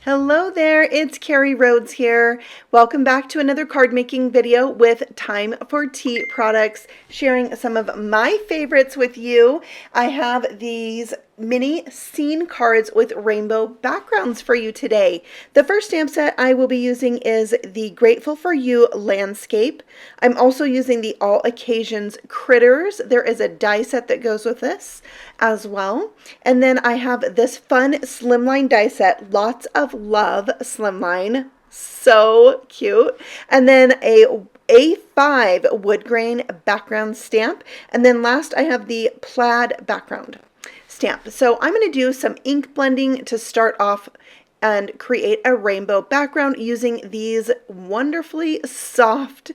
Hello there, it's Carrie Rhoades here. Welcome back to another card making video with Time for Tea products, sharing some of my favorites with you. I have these mini scene cards with rainbow backgrounds for you today. The first stamp set I will be using is the Grateful for You landscape. I'm also using the All Occasions critters. There is a die set that goes with this as well. And then I have this fun slimline die set, lots of love slimline, so cute. And then a A5 wood grain background stamp. And then last I have the plaid background stamp. So I'm going to do some ink blending to start off and create a rainbow background using these wonderfully soft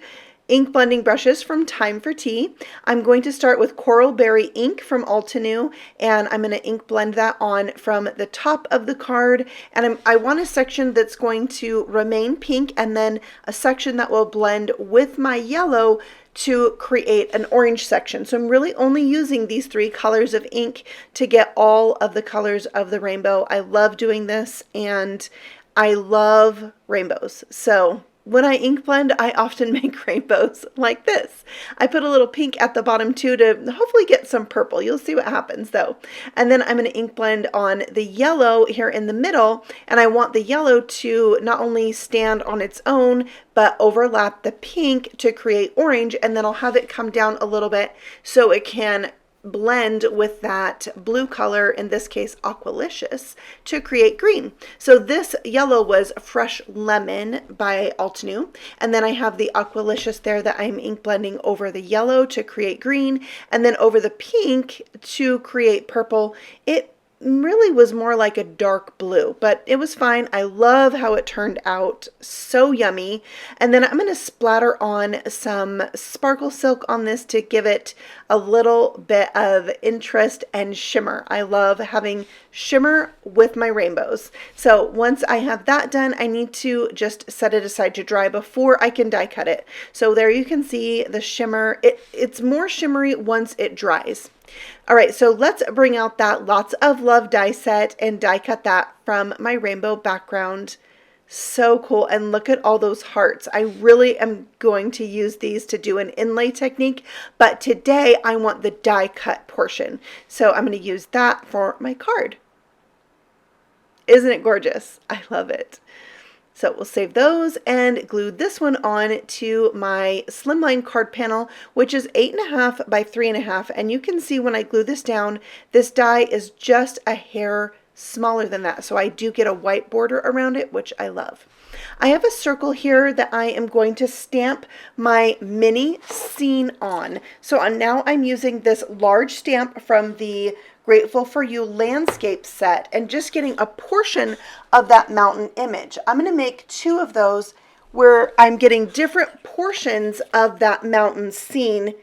ink blending brushes from Time for Tea. I'm going to start with Coral Berry ink from Altenew, and I'm going to ink blend that on from the top of the card. And I want a section that's going to remain pink and then a section that will blend with my yellow to create an orange section. So I'm really only using these three colors of ink to get all of the colors of the rainbow. I love doing this and I love rainbows. So when I ink blend, I often make rainbows like this. I put a little pink at the bottom too to hopefully get some purple. You'll see what happens though. And then I'm going to ink blend on the yellow here in the middle, and I want the yellow to not only stand on its own, but overlap the pink to create orange, and then I'll have it come down a little bit so it can blend with that blue color, in this case Aqualicious, to create green. So this yellow was Fresh Lemon by Altenew, and then I have the Aqualicious there that I'm ink blending over the yellow to create green, and then over the pink to create purple. It really was more like a dark blue, but it was fine. I love how it turned out. So yummy. And then I'm going to splatter on some sparkle silk on this to give it a little bit of interest and shimmer. I love having shimmer with my rainbows. So once I have that done, I need to just set it aside to dry before I can die cut it. So there you can see the shimmer. It's more shimmery once it dries. All right, so let's bring out that Lots of Love die set and die cut that from my rainbow background. So cool. And look at all those hearts. I really am going to use these to do an inlay technique, but today I want the die cut portion. So I'm going to use that for my card. Isn't it gorgeous? I love it. So we'll save those and glue this one on to my slimline card panel, which is 8.5 by 3.5. And you can see when I glue this down, this die is just a hair smaller than that. So I do get a white border around it, which I love. I have a circle here that I am going to stamp my mini scene on. So now I'm using this large stamp from the Grateful for You landscape set and just getting a portion of that mountain image. I'm going to make two of those where I'm getting different portions of that mountain scene,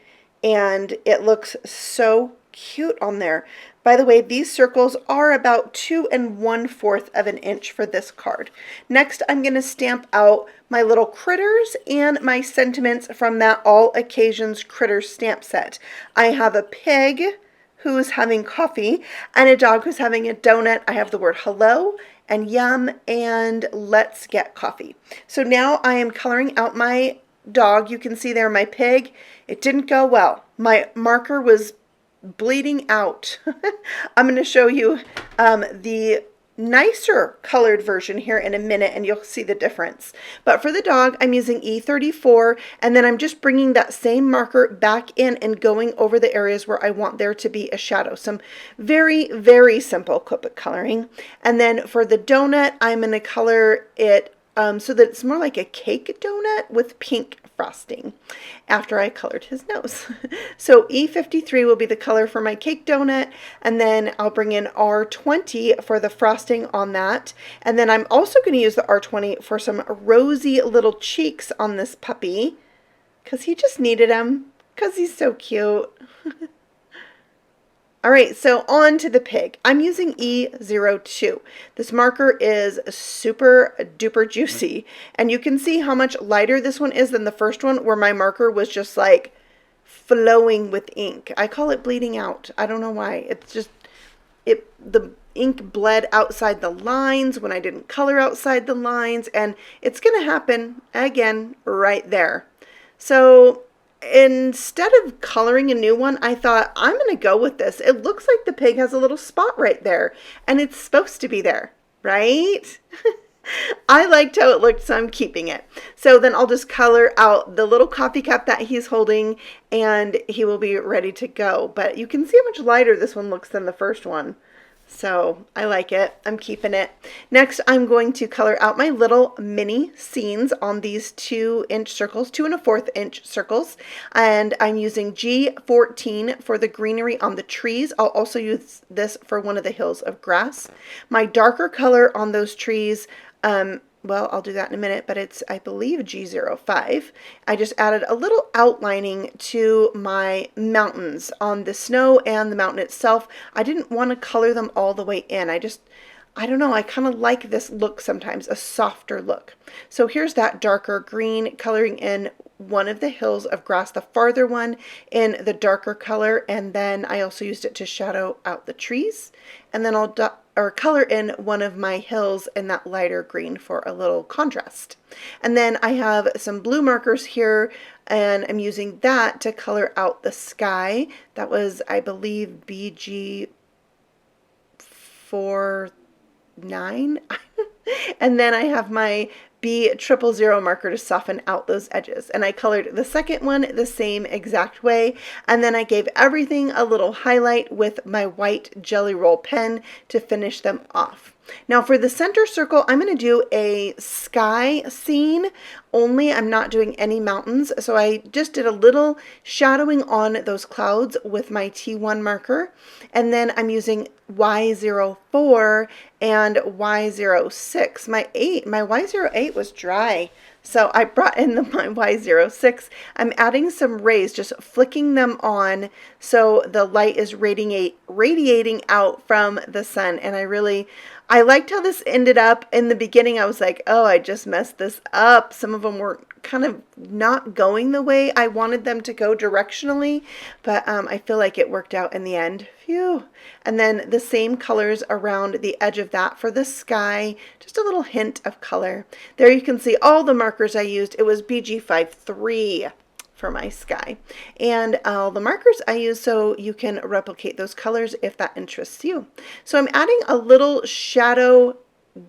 and it looks so cute on there. By the way, these circles are about 2 1/4 of an inch for this card. Next, I'm going to stamp out my little critters and my sentiments from that All Occasions critters stamp set. I have a pig who's having coffee and a dog who's having a donut. I have the word hello and yum and let's get coffee. So now I am coloring out my dog. You can see there my pig. It didn't go well. My marker was bleeding out. I'm going to show you the nicer colored version here in a minute and you'll see the difference. But for the dog, I'm using E34, and then I'm just bringing that same marker back in and going over the areas where I want there to be a shadow. Some very, very simple Copic coloring. And then for the donut, I'm going to color it so that it's more like a cake donut with pink frosting after I colored his nose. So E53 will be the color for my cake donut, and then I'll bring in R20 for the frosting on that. And then I'm also going to use the R20 for some rosy little cheeks on this puppy because he just needed them because he's so cute. All right, so on to the pig. I'm using E02. This marker is super duper juicy, and you can see how much lighter this one is than the first one where my marker was just like flowing with ink. I call it bleeding out. I don't know why. It's just, the ink bled outside the lines when I didn't color outside the lines, and it's going to happen again right there. So instead of coloring a new one, I thought, I'm going to go with this. It looks like the pig has a little spot right there, and it's supposed to be there, right? I liked how it looked, so I'm keeping it. So then I'll just color out the little coffee cup that he's holding, and he will be ready to go. But you can see how much lighter this one looks than the first one. So I like it. I'm keeping it. Next, I'm going to color out my little mini scenes on these 2-inch circles, 2 1/4 inch circles. And I'm using G14 for the greenery on the trees. I'll also use this for one of the hills of grass. My darker color on those trees, well, I'll do that in a minute, but it's, I believe, G05. I just added a little outlining to my mountains on the snow and the mountain itself. I didn't want to color them all the way in. I don't know, I kind of like this look sometimes, a softer look. So here's that darker green coloring in one of the hills of grass, the farther one in the darker color, and then I also used it to shadow out the trees. And then I'll color in one of my hills in that lighter green for a little contrast. And then I have some blue markers here, and I'm using that to color out the sky. That was, I believe, BG49. And then I have my B000 marker to soften out those edges. And I colored the second one the same exact way. And then I gave everything a little highlight with my white Jelly Roll pen to finish them off. Now for the center circle, I'm going to do a sky scene only. I'm not doing any mountains. So I just did a little shadowing on those clouds with my T1 marker. And then I'm using Y04 and Y06. My Y08 was dry, so I brought in my Y06. I'm adding some rays, just flicking them on so the light is radiating out from the sun. And I liked how this ended up. In the beginning, I was like, oh, I just messed this up. Some of them were kind of not going the way I wanted them to go directionally, but I feel like it worked out in the end. Phew. And then the same colors around the edge of that for the sky, just a little hint of color. There you can see all the markers I used. It was BG53 for my sky. And all the markers I use so you can replicate those colors if that interests you. So I'm adding a little shadow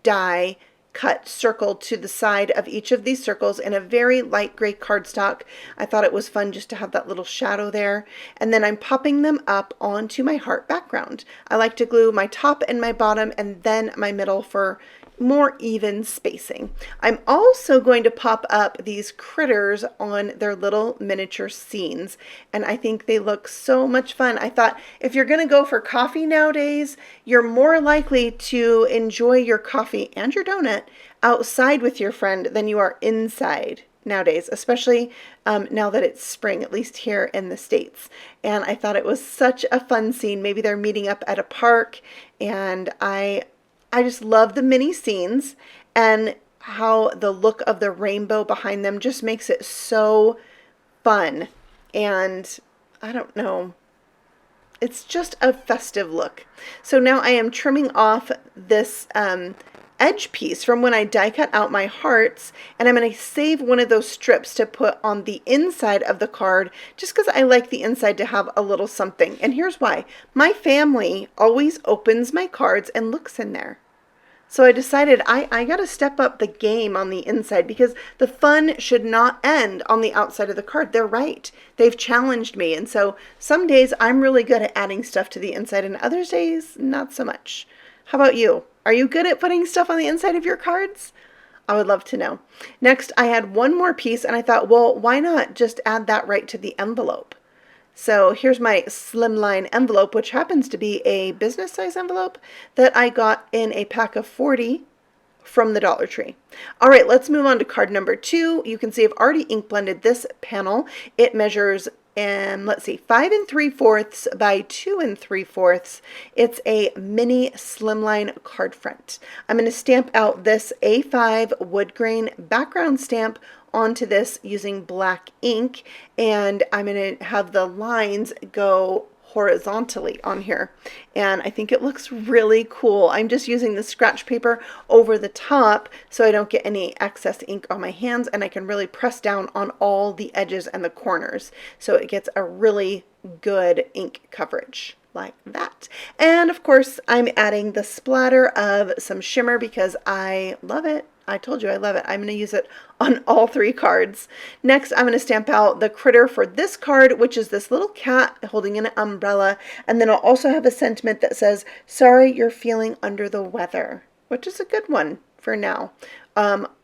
die cut circle to the side of each of these circles in a very light gray cardstock. I thought it was fun just to have that little shadow there. And then I'm popping them up onto my heart background. I like to glue my top and my bottom and then my middle for more even spacing. I'm also going to pop up these critters on their little miniature scenes, and I think they look so much fun. I thought if you're going to go for coffee nowadays, you're more likely to enjoy your coffee and your donut outside with your friend than you are inside nowadays, especially now that it's spring, at least here in the States. And I thought it was such a fun scene. Maybe they're meeting up at a park, and I just love the mini scenes and how the look of the rainbow behind them just makes it so fun. And I don't know, it's just a festive look. So now I am trimming off this edge piece from when I die cut out my hearts, and I'm going to save one of those strips to put on the inside of the card just because I like the inside to have a little something. And here's why. My family always opens my cards and looks in there. So I decided I got to step up the game on the inside because the fun should not end on the outside of the card. They're right. They've challenged me. And so some days I'm really good at adding stuff to the inside and other days not so much. How about you? Are you good at putting stuff on the inside of your cards? I would love to know. Next, I had one more piece and I thought, well, why not just add that right to the envelope? So here's my slimline envelope, which happens to be a business size envelope that I got in a pack of 40 from the Dollar Tree. All right, let's move on to card number 2. You can see I've already ink blended this panel. It measures, let's see, 5 3/4 by 2 3/4. It's a mini slimline card front. I'm going to stamp out this A5 wood grain background stamp onto this using black ink, and I'm going to have the lines go horizontally on here, and I think it looks really cool. I'm just using the scratch paper over the top so I don't get any excess ink on my hands, and I can really press down on all the edges and the corners so it gets a really good ink coverage like that. And of course I'm adding the splatter of some shimmer because I love it. I told you I love it. I'm going to use it on all 3 cards. Next, I'm going to stamp out the critter for this card, which is this little cat holding an umbrella. And then I'll also have a sentiment that says, sorry you're feeling under the weather, which is a good one for now.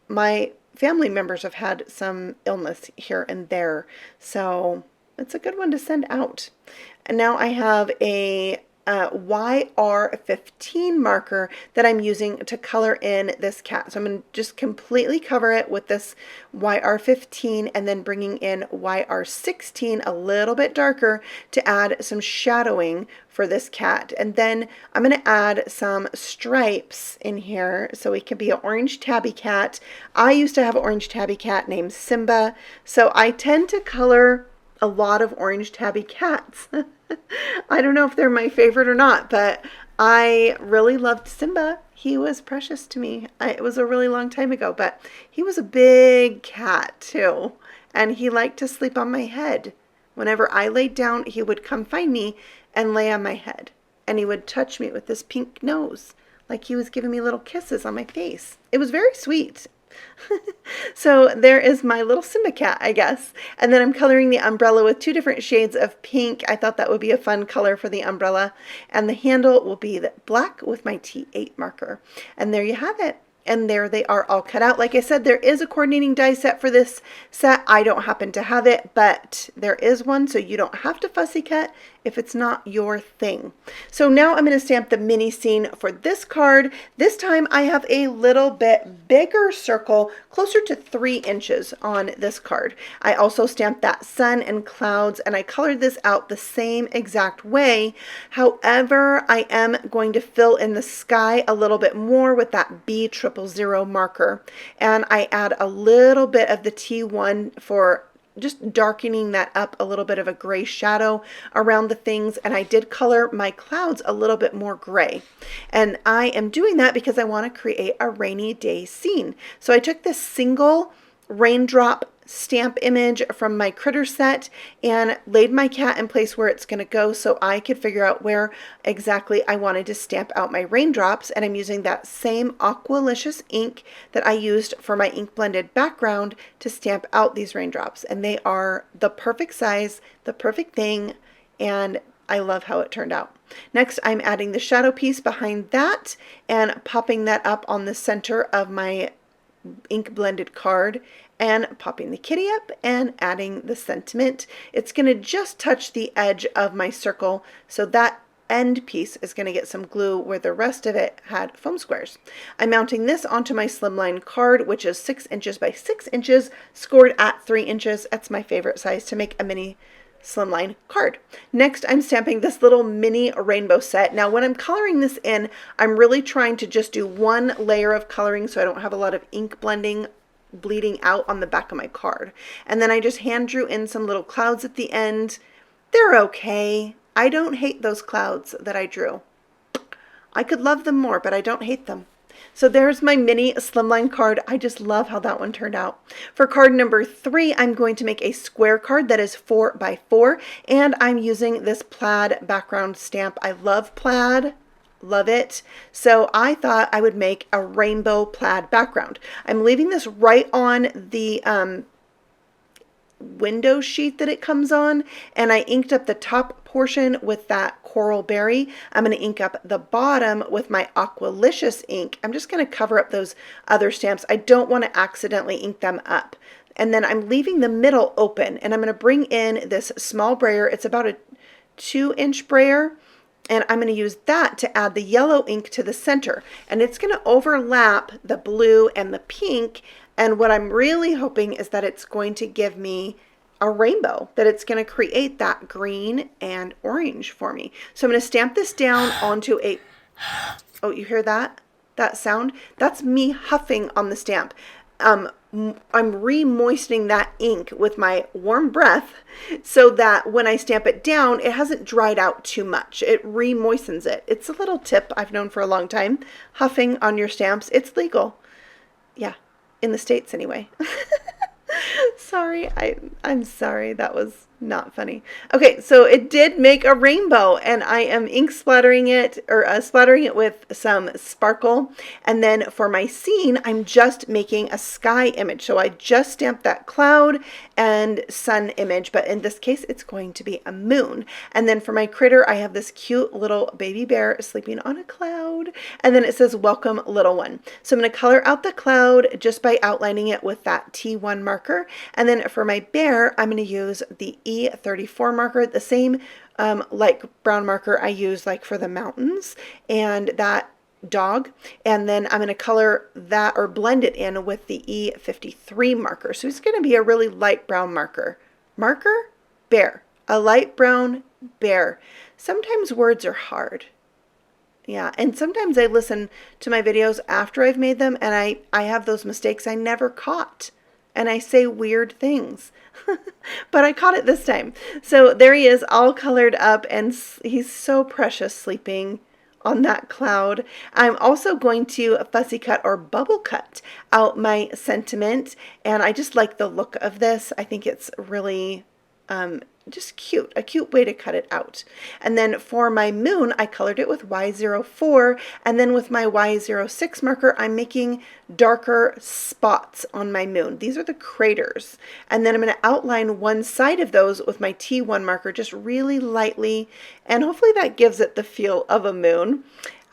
My family members have had some illness here and there, so it's a good one to send out. And now I have a YR15 marker that I'm using to color in this cat. So I'm going to just completely cover it with this YR15 and then bringing in YR16 a little bit darker to add some shadowing for this cat. And then I'm going to add some stripes in here so it can be an orange tabby cat. I used to have an orange tabby cat named Simba, so I tend to color a lot of orange tabby cats. I don't know if they're my favorite or not, but I really loved Simba. He was precious to me. It was a really long time ago, but he was a big cat too, and he liked to sleep on my head. Whenever I laid down, he would come find me and lay on my head, and he would touch me with his pink nose, like he was giving me little kisses on my face. It was very sweet. So there is my little Simba cat, I guess. And then I'm coloring the umbrella with 2 different shades of pink. I thought that would be a fun color for the umbrella. And the handle will be the black with my T8 marker. And there you have it. And there they are all cut out. Like I said, there is a coordinating die set for this set. I don't happen to have it, but there is one, so you don't have to fussy cut if it's not your thing. So now I'm going to stamp the mini scene for this card. This time I have a little bit bigger circle, closer to 3 inches on this card. I also stamped that sun and clouds, and I colored this out the same exact way. However, I am going to fill in the sky a little bit more with that B000 marker, and I add a little bit of the T1 for just darkening that up, a little bit of a gray shadow around the things. And I did color my clouds a little bit more gray. And I am doing that because I want to create a rainy day scene. So I took this single raindrop stamp image from my critter set and laid my cat in place where it's going to go so I could figure out where exactly I wanted to stamp out my raindrops. And I'm using that same Aqualicious ink that I used for my ink blended background to stamp out these raindrops, and they are the perfect size, the perfect thing, and I love how it turned out. Next, I'm adding the shadow piece behind that and popping that up on the center of my ink blended card, and popping the kitty up and adding the sentiment. It's going to just touch the edge of my circle, so that end piece is going to get some glue where the rest of it had foam squares. I'm mounting this onto my slimline card, which is 6 inches by 6 inches, scored at 3 inches. That's my favorite size to make a mini slimline card. Next, I'm stamping this little mini rainbow set. Now, when I'm coloring this in, I'm really trying to just do 1 layer of coloring so I don't have a lot of ink blending bleeding out on the back of my card. And then I just hand drew in some little clouds at the end. They're okay. I don't hate those clouds that I drew. I could love them more, but I don't hate them. So there's my mini slimline card. I just love how that one turned out. For card number 3, I'm going to make a square card that is 4 by 4, and I'm using this plaid background stamp. I love plaid. Love it. So I thought I would make a rainbow plaid background. I'm leaving this right on the window sheet that it comes on, and I inked up the top portion with that coral berry. I'm going to ink up the bottom with my Aqualicious ink. I'm just going to cover up those other stamps. I don't want to accidentally ink them up. And then I'm leaving the middle open, and I'm going to bring in this small brayer. It's about a 2-inch brayer. And I'm going to use that to add the yellow ink to the center. And it's going to overlap the blue and the pink. And what I'm really hoping is that it's going to give me a rainbow, that it's going to create that green and orange for me. So I'm going to stamp this down onto a, oh, you hear that? That sound? That's me huffing on the stamp. I'm re-moistening that ink with my warm breath so that when I stamp it down, it hasn't dried out too much. It re-moistens it. It's a little tip I've known for a long time. Huffing on your stamps, it's legal. Yeah, in the States anyway. Sorry, I'm sorry. That was not funny. Okay, so it did make a rainbow, and I am ink splattering it, or splattering it with some sparkle. And then for my scene, I'm just making a sky image. So I just stamped that cloud and sun image, but in this case, it's going to be a moon. And then for my critter, I have this cute little baby bear sleeping on a cloud, and then it says, "Welcome, little one." So I'm going to color out the cloud just by outlining it with that T1 marker. And then for my bear, I'm going to use the E34 marker, the same light brown marker I use like for the mountains and that dog. And then I'm going to color that or blend it in with the E53 marker. So it's going to be a really light brown marker. Marker, bear, a light brown bear. Sometimes words are hard. Yeah, and sometimes I listen to my videos after I've made them, and I have those mistakes I never caught. And I say weird things. But I caught it this time. So there he is, all colored up, and he's so precious sleeping on that cloud. I'm also going to fussy cut or bubble cut out my sentiment, and I just like the look of this. I think it's really just cute, a cute way to cut it out. And then for my moon, I colored it with Y04, and then with my Y06 marker, I'm making darker spots on my moon. These are the craters. And then I'm going to outline one side of those with my T1 marker, just really lightly, and hopefully that gives it the feel of a moon.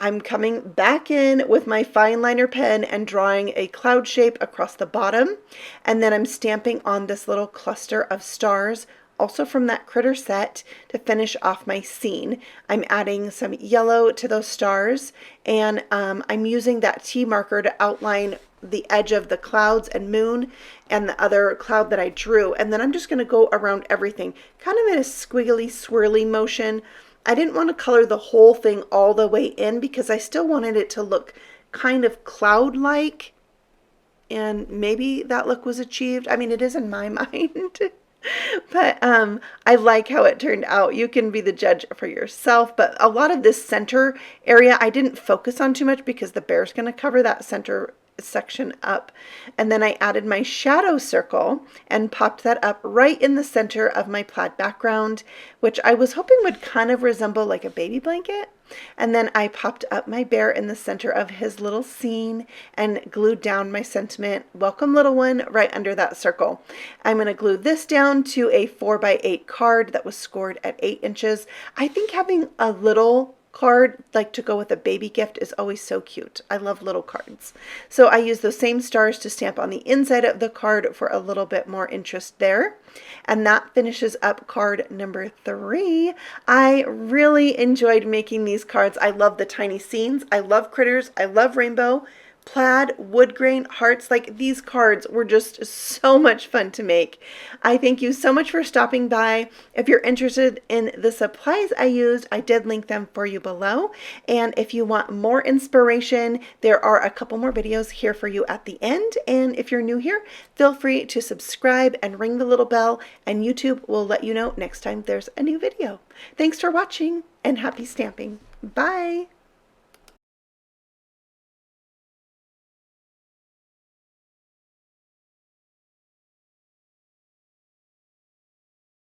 I'm coming back in with my fine liner pen and drawing a cloud shape across the bottom, and then I'm stamping on this little cluster of stars, also from that critter set, to finish off my scene. I'm adding some yellow to those stars, and I'm using that T marker to outline the edge of the clouds and moon and the other cloud that I drew. And then I'm just going to go around everything, kind of in a squiggly, swirly motion. I didn't want to color the whole thing all the way in because I still wanted it to look kind of cloud-like, and maybe that look was achieved. I mean, it is in my mind. But I like how it turned out. You can be the judge for yourself. But a lot of this center area I didn't focus on too much because the bear's going to cover that center section up. And then I added my shadow circle and popped that up right in the center of my plaid background, which I was hoping would kind of resemble like a baby blanket. And then I popped up my bear in the center of his little scene and glued down my sentiment, "Welcome, little one," right under that circle. I'm going to glue this down to a 4x8 card that was scored at 8 inches. I think having a little card like to go with a baby gift is always so cute. I love little cards. So I use those same stars to stamp on the inside of the card for a little bit more interest there. And that finishes up card number 3. I really enjoyed making these cards. I love the tiny scenes. I love critters. I love rainbow. Plaid, wood grain, hearts, like these cards were just so much fun to make. I thank you so much for stopping by. If you're interested in the supplies I used, I did link them for you below. And if you want more inspiration, there are a couple more videos here for you at the end. And if you're new here, feel free to subscribe and ring the little bell, and YouTube will let you know next time there's a new video. Thanks for watching, and happy stamping. Bye!